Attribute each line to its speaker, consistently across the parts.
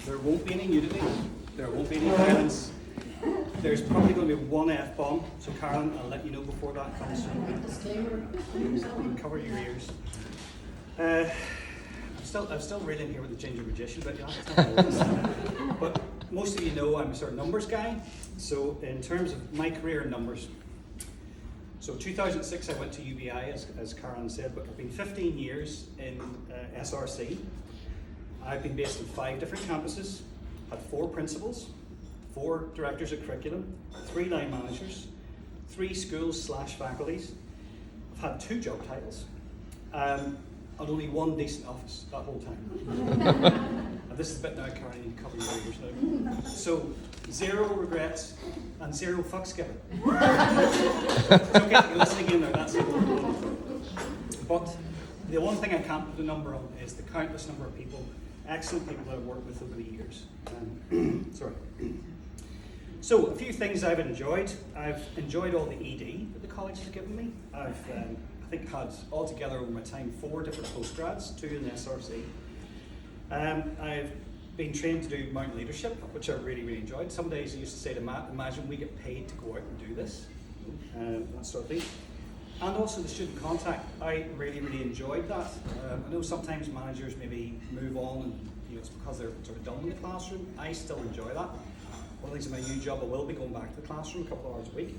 Speaker 1: There won't be any nudity. There won't be any violence. There's probably going to be one F-bomb. So Carolyn, I'll let you know before that comes through.
Speaker 2: Disclaimer.
Speaker 1: Cover your ears. I'm still reeling here with the ginger magician, but but most of you know I'm a sort of numbers guy. So in terms of my career in numbers, so 2006 I went to UBI, as Karen said, but I've been 15 years in SRC. I've been based in 5 different campuses, had 4 principals, 4 directors of curriculum, 3 line managers, 3 schools/faculties. I've had 2 job titles, and only 1 decent office that whole time. And this is a bit now, Karen, you can cover your ears now. So 0 regrets and 0 fucks given. It's okay, you listen again now, that's it. But the one thing I can't put a number on is the countless number of people, excellent people that I've worked with over the years. Sorry. So a few things I've enjoyed. I've enjoyed all the ED that the college has given me. I've I think had altogether over my time 4 different postgrads, 2 in the SRC. I've been trained to do mountain leadership, which I really, really enjoyed. Some days I used to say to Matt, imagine we get paid to go out and do this, that sort of thing. And also the student contact, I really, really enjoyed that. I know sometimes managers maybe move on and it's because they're sort of done in the classroom. I still enjoy that. One of the things in my new job, I will be going back to the classroom a couple of hours a week.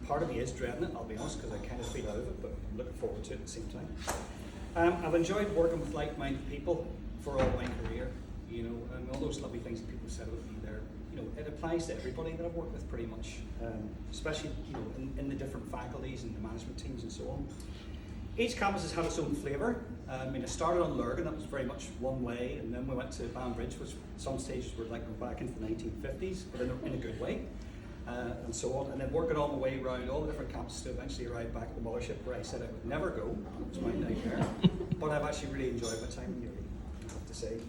Speaker 1: Part of me is dreading it, I'll be honest, because I kind of feel out of it, but I'm looking forward to it at the same time. I've enjoyed working with like-minded people for all my career, and all those lovely things that people said about me there. It applies to everybody that I've worked with pretty much, especially in the different faculties and the management teams and so on. Each campus has had its own flavour. I started on Lurgan, that was very much one way, and then we went to Banbridge, which some stages were like going back into the 1950s, but in a good way, and so on. And then working all the way around all the different campuses to eventually arrive back at the mothership where I said I would never go. It was my nightmare. But I've actually really enjoyed my time in Uri, I have to say.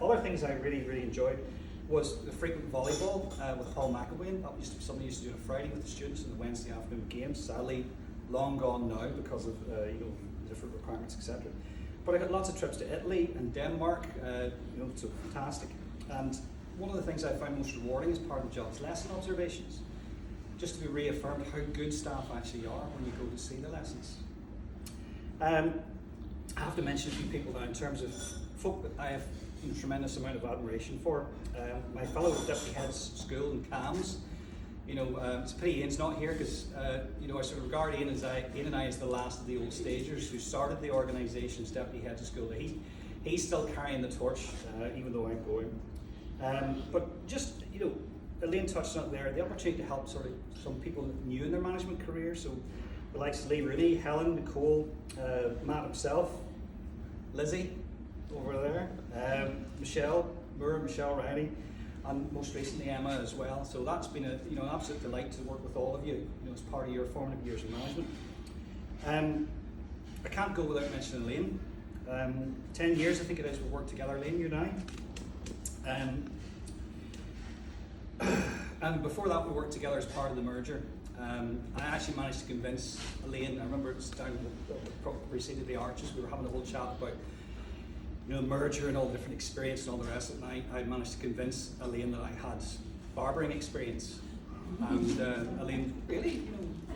Speaker 1: Other things I really, really enjoyed was the frequent volleyball with Paul McElwain. That used to be something I used to do on a Friday with the students and the Wednesday afternoon games. Sadly, long gone now because of different requirements, etc. But I got lots of trips to Italy and Denmark, so fantastic. And one of the things I found most rewarding as part of the job is lesson observations. Just to be reaffirmed how good staff actually are when you go to see the lessons. I have to mention a few people now in terms of folk that I have a tremendous amount of admiration for. My fellow deputy heads of school in CAMS. It's a pity Ian's not here because I sort of regard Ian and I as the last of the old stagers who started the organisation as deputy head of school. He's still carrying the torch, even though I'm going. But just, Elaine touched on it there, the opportunity to help sort of some people new in their management career. So the likes of Lee Rooney, Helen, Nicole, Matt himself, Lizzie over there, Michelle Riley, and most recently Emma as well. So that's been an absolute delight to work with all of you, as part of your formative years of management. I can't go without mentioning Elaine. 10 years I think it is we've worked together, Elaine, you and I. And before that we worked together as part of the merger. I actually managed to convince Elaine, I remember it was down preceded the Arches, we were having a whole chat about merger and all the different experience and all the rest of it. And I managed to convince Elaine that I had barbering experience. And Elaine, really,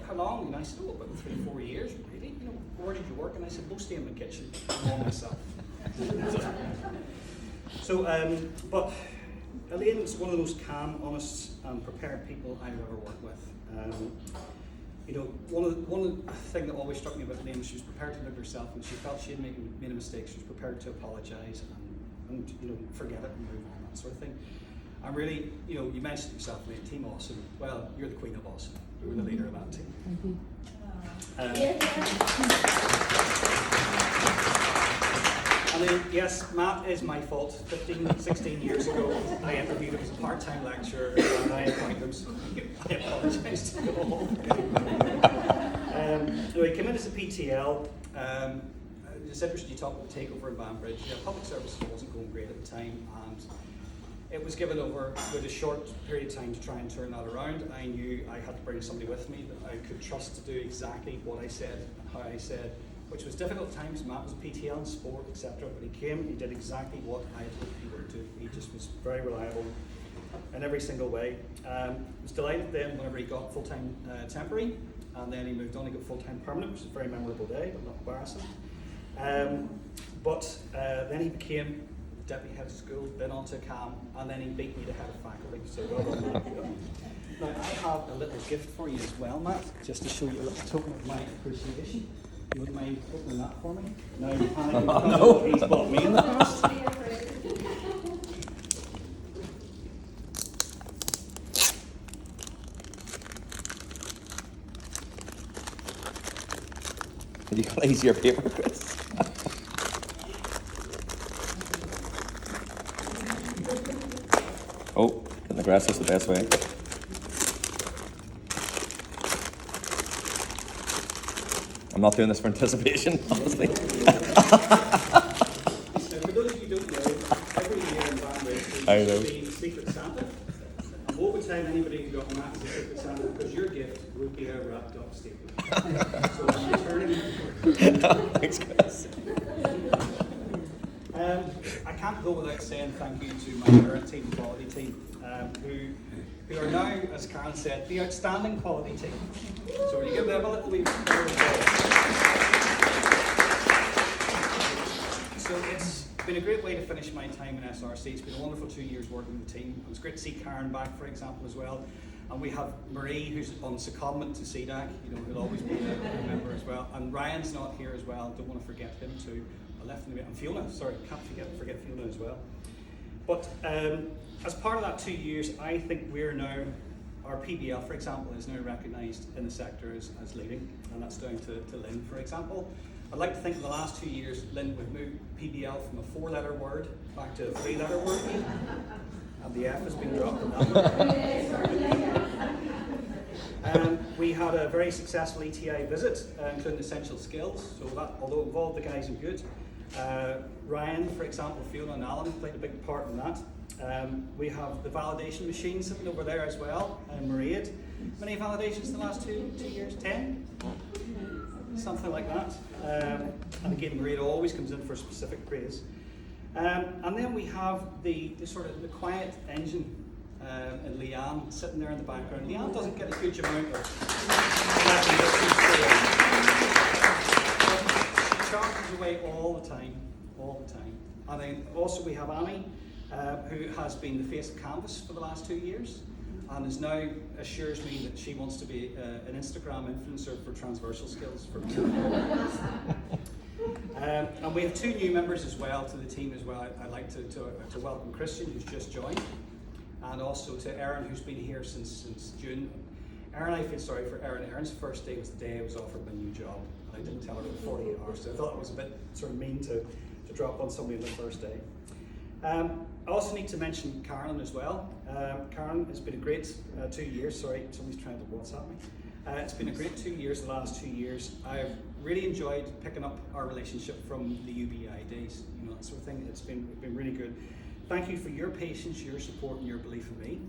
Speaker 1: how long? And I said, about 3 or 4 years, really? Where did you work? And I said, mostly in the kitchen, all myself. So, but Elaine's one of the most calm, honest, and prepared people I've ever worked with. One of the thing that always struck me about Elaine was she was prepared to live herself, and she felt she had made a mistake. She was prepared to apologise and forget it and move on, that sort of thing. I'm really, you mentioned yourself, Elaine, Team Awesome. Well, you're the queen of awesome. You were the leader of that team. And then, yes, Matt is my fault. 15, 16 years ago, I interviewed him as a part-time lecturer, and I appointed him, so I apologise to you all. He came in as a PTL. It's interesting you talk about the takeover in Banbridge. Public services wasn't going great at the time, and it was given over with a short period of time to try and turn that around. I knew I had to bring somebody with me that I could trust to do exactly what I said and how I said, which was difficult at times. Matt was a PTL in sport, etc. But he came, he did exactly what I had hoped he would. He just was very reliable in every single way. I was delighted then whenever he got full-time temporary, and then he moved on, he got full-time permanent, which was a very memorable day, but not embarrassing. Then he became deputy head of school, then on to CAM, and then he beat me to head of faculty, so well done, Matt. Now, I have a little gift for you as well, Matt, just to show you a little token of my appreciation. You wouldn't mind opening that for me? Now, you're panicking because of what he's bought me in the past.
Speaker 2: Have you got easier paper, Chris? Oh, getting the grass is the best way. I'm not doing this for anticipation, honestly.
Speaker 1: So for those of you who don't know, every year in Banbridge
Speaker 2: I know.
Speaker 1: there's the Secret Santa. And what would time anybody who got Matt as a Secret Santa, because your gift would be a wrapped up statement. So I'm returning.
Speaker 2: Thanks, Chris.
Speaker 1: I can't go without saying thank you to my current team, quality team, who are now, as Karen said, the outstanding quality team. So will you give them a little wee round of applause? So it's been a great way to finish my time in SRC. It's been a wonderful 2 years working with the team. It was great to see Karen back, for example, as well. And we have Marie, who's on secondment to CDAC, who'll always be a member as well. And Ryan's not here as well. Don't want to forget him too. I left him a bit. And Fiona, sorry, can't forget Fiona as well. But as part of that 2 years, I think we're now, our PBL, for example, is now recognised in the sector as leading, and that's down to Lynn, for example. I'd like to think in the last 2 years, Lynn would move PBL from a 4-letter word back to a 3-letter word, and the F has been dropped in that one. We had a very successful ETI visit, including essential skills, so that, although it involved the guys in good, Ryan, for example, Fiona and Alan played a big part in that. We have the validation machine sitting over there as well, and Mairead. Many validations in the last two years? 10? Something like that. And again, Mairead always comes in for specific praise. And then we have the sort of the quiet engine, and Leanne sitting there in the background. Leanne doesn't get a huge amount of she charges away all the time. And then also we have Amy, who has been the face of Canvas for the last 2 years, and is now assures me that she wants to be an Instagram influencer for transversal skills for me. And we have 2 new members as well to the team as well. I'd like to welcome Christian, who's just joined, and also to Erin, who's been here since June. Erin, I feel sorry for Erin. Erin's first day was the day I was offered my new job, and I didn't tell her for 48 hours, so I thought it was a bit sort of mean to drop on somebody on the first day. I also need to mention Karen as well. Karen, it's been a great 2 years. Sorry, somebody's trying to WhatsApp me. It's been a great 2 years, the last 2 years. I've really enjoyed picking up our relationship from the UBI days, that sort of thing. It's been really good. Thank you for your patience, your support, and your belief in me,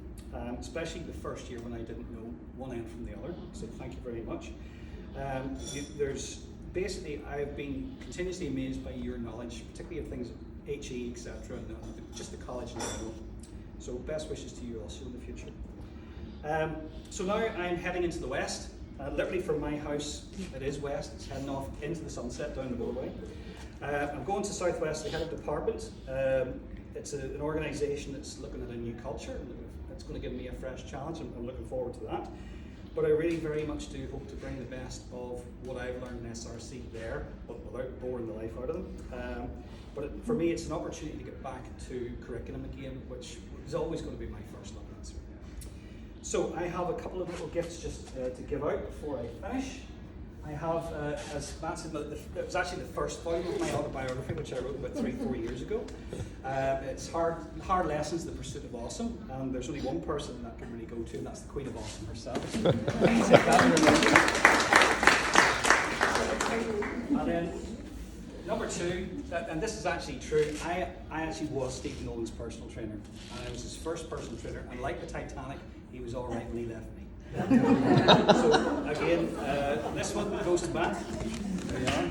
Speaker 1: especially the first year when I didn't know one end from the other. So thank you very much. Basically, I've been continuously amazed by your knowledge, particularly of things HE, etc., and just the college in general. So best wishes to you also in the future. So now I'm heading into the west. Literally from my house, it is west. It's heading off into the sunset down the motorway. I'm going to Southwest, the head of department. It's an organisation that's looking at a new culture. It's going to give me a fresh challenge. I'm looking forward to that. But I really very much do hope to bring the best of what I've learned in SRC there, but without boring the life out of them. But for me, it's an opportunity to get back to curriculum again, which is always going to be my first love answer. So I have a couple of little gifts just to give out before I finish. I have, as Matt said, it was actually the first volume of my autobiography, which I wrote about 3-4 years ago. It's hard Lessons, The Pursuit of Awesome, and there's only one person that can really go to, and that's the Queen of Awesome herself. And then number 2, and this is actually true, I actually was Steve Nolan's personal trainer, and I was his first personal trainer, and like the Titanic, he was all right when he left me. So again, this one goes to Matt. There you are.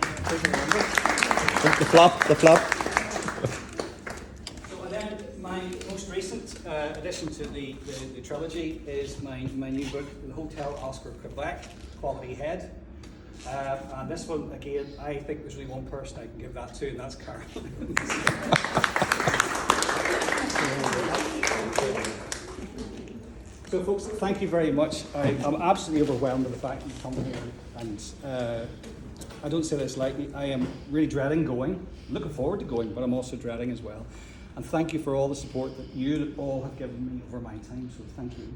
Speaker 2: The flop.
Speaker 1: So then my recent addition to the trilogy is my new book, The Hotel Oscar Quebec, Quality Head. And this one, again, I think there's only one person I can give that to, and that's Carol. So folks, thank you very much. I'm absolutely overwhelmed with the fact that you come here, and I don't say this lightly. I am really dreading going, looking forward to going, but I'm also dreading as well. And thank you for all the support that you all have given me over my time, so thank you.